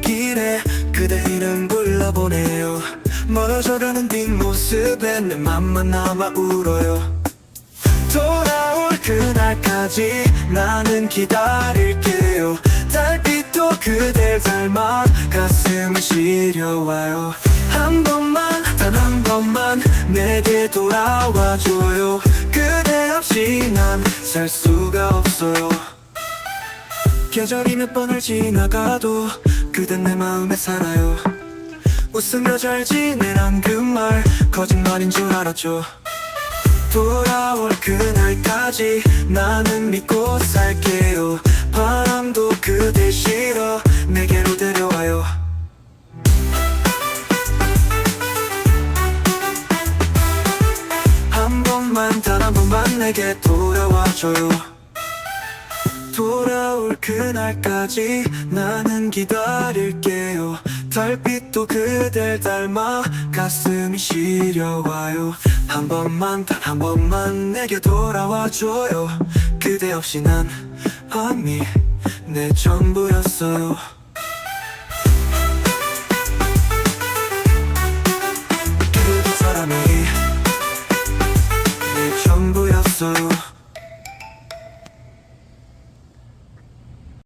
길에 그대 이름 불러보네요. 멀어져가는 뒷모습에 내 맘만 남아 울어요. 돌아올 그날까지 나는 기다릴게요. 달빛도 그댈 닮아 가슴이 시려와요. 한 번만, 단 한 번만 내게 돌아와줘요. 그대 없이 난 살 수가 없어요. 계절이 몇 번을 지나가도 그댄 내 마음에 살아요. 웃으며 잘 지내란 그 말 거짓말인 줄 알았죠. 돌아올 그날까지 나는 믿고 살게요. 바람도 그대 실어 내게로 데려와요. 한 번만, 단 한 번만 내게 돌아와줘요. 돌아올 그날까지 나는 기다릴게요. 달빛도 그댈 닮아 가슴이 시려와요. 한 번만, 단 한 번만 내게 돌아와줘요. 그대 없이 난 아니 내 전부였어요.